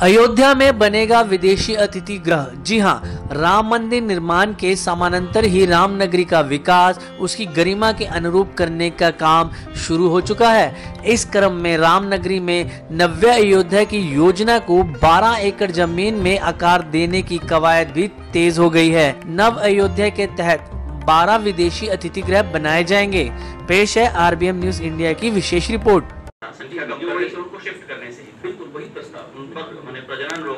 अयोध्या में बनेगा विदेशी अतिथि गृह। जी हां, राम मंदिर निर्माण के समानांतर ही राम नगरी का विकास उसकी गरिमा के अनुरूप करने का काम शुरू हो चुका है। इस क्रम में राम नगरी में नव्य अयोध्या की योजना को 12 एकड़ जमीन में आकार देने की कवायद भी तेज हो गई है। नव अयोध्या के तहत 12 विदेशी अतिथि गृह बनाए जाएंगे। पेश है आरबीएम न्यूज इंडिया की विशेष रिपोर्ट। उनको शिफ्ट करने से बिल्कुल वही प्रस्ताव उन पर मैंने प्रजनन रोग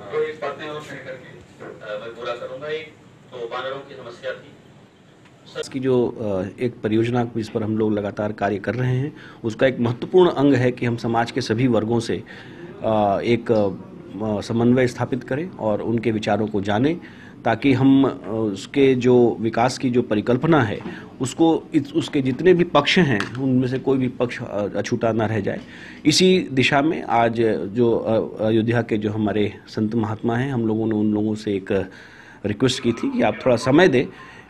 तो एक बातें और कह करके मैं पूरा करूंगा। एक तो बानरों की समस्या थी। इसकी जो एक परियोजना इस पर हम लोग लगातार कार्य कर रहे हैं, उसका एक महत्वपूर्ण अंग है कि हम समाज के सभी वर्गों से एक समन्वय स्थापित करें और उनके विचारों को जानें, ताकि हम उसके जो विकास की जो परिकल्पना है उसको उसके जितने भी पक्ष हैं उनमें से कोई भी पक्ष अछूता ना रह जाए। इसी दिशा में आज जो अयोध्या के जो हमारे संत महात्मा हैं, हम लोगों ने उन लोगों से एक रिक्वेस्ट की थी कि आप थोड़ा समय दें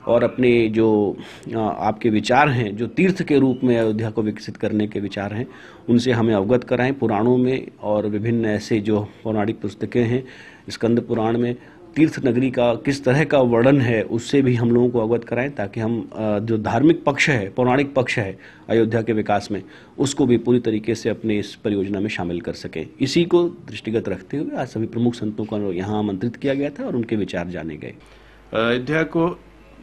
और अपने जो आपके विचार हैं, जो तीर्थ के रूप में अयोध्या को विकसित करने के विचार हैं, उनसे हमें अवगत कराएं। पुराणों में और विभिन्न ऐसे जो पौराणिक पुस्तकें हैं, स्कंद पुराण में तीर्थ नगरी का किस तरह का वर्णन है उससे भी हम लोगों को अवगत कराएं, ताकि हम जो धार्मिक पक्ष है, पौराणिक पक्ष है अयोध्या के विकास में, उसको भी पूरी तरीके से अपने इस परियोजना में शामिल कर सकें। इसी को दृष्टिगत रखते हुए आज सभी प्रमुख संतों को यहाँ आमंत्रित किया गया था और उनके विचार जाने गए। अयोध्या को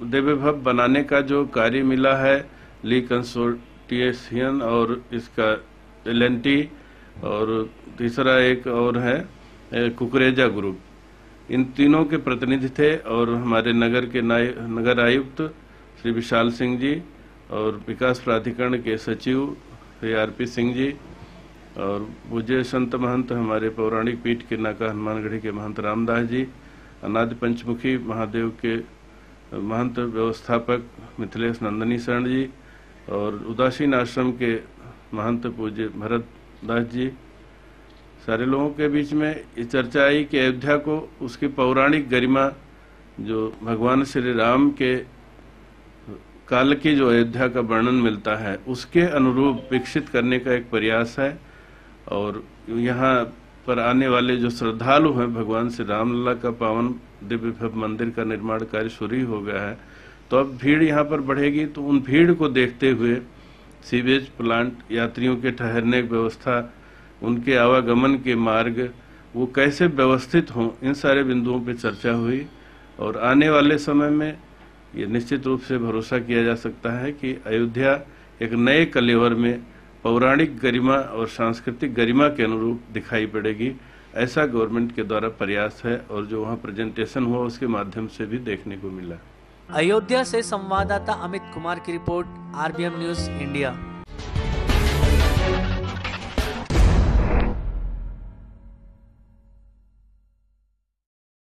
दिव्य भव्य बनाने का जो कार्य मिला है, ली कंसोर्टिएशन और इसका LNT और तीसरा एक और है कुकरेजा ग्रुप, इन तीनों के प्रतिनिधि थे और हमारे नगर के नगर आयुक्त श्री विशाल सिंह जी और विकास प्राधिकरण के सचिव श्री RP सिंह जी और पूज्य संत महंत हमारे पौराणिक पीठ के नाका हनुमानगढ़ी के महंत रामदास जी, अनादि पंचमुखी महादेव के महंत व्यवस्थापक मिथिलेश नंदनी शरण जी और उदासीन आश्रम के महंत पूज्य भरत दास जी, सारे लोगों के बीच में ये चर्चा आई कि अयोध्या को उसकी पौराणिक गरिमा, जो भगवान श्री राम के काल की जो अयोध्या का वर्णन मिलता है, उसके अनुरूप विकसित करने का एक प्रयास है। और यहाँ पर आने वाले जो श्रद्धालु हैं, भगवान श्री रामलला का पावन दिव्य भव्य मंदिर का निर्माण कार्य शुरू हो गया है, तो अब भीड़ यहाँ पर बढ़ेगी। तो उन भीड़ को देखते हुए सीवेज प्लांट, यात्रियों के ठहरने की व्यवस्था, उनके आवागमन के मार्ग वो कैसे व्यवस्थित हों, इन सारे बिंदुओं पर चर्चा हुई। और आने वाले समय में ये निश्चित रूप से भरोसा किया जा सकता है कि अयोध्या एक नए कलेवर में पौराणिक गरिमा और सांस्कृतिक गरिमा के अनुरूप दिखाई पड़ेगी। ऐसा गवर्नमेंट के द्वारा प्रयास है और जो वहाँ प्रेजेंटेशन हुआ उसके माध्यम से भी देखने को मिला। अयोध्या से संवाददाता अमित कुमार की रिपोर्ट, आरबीएम न्यूज इंडिया।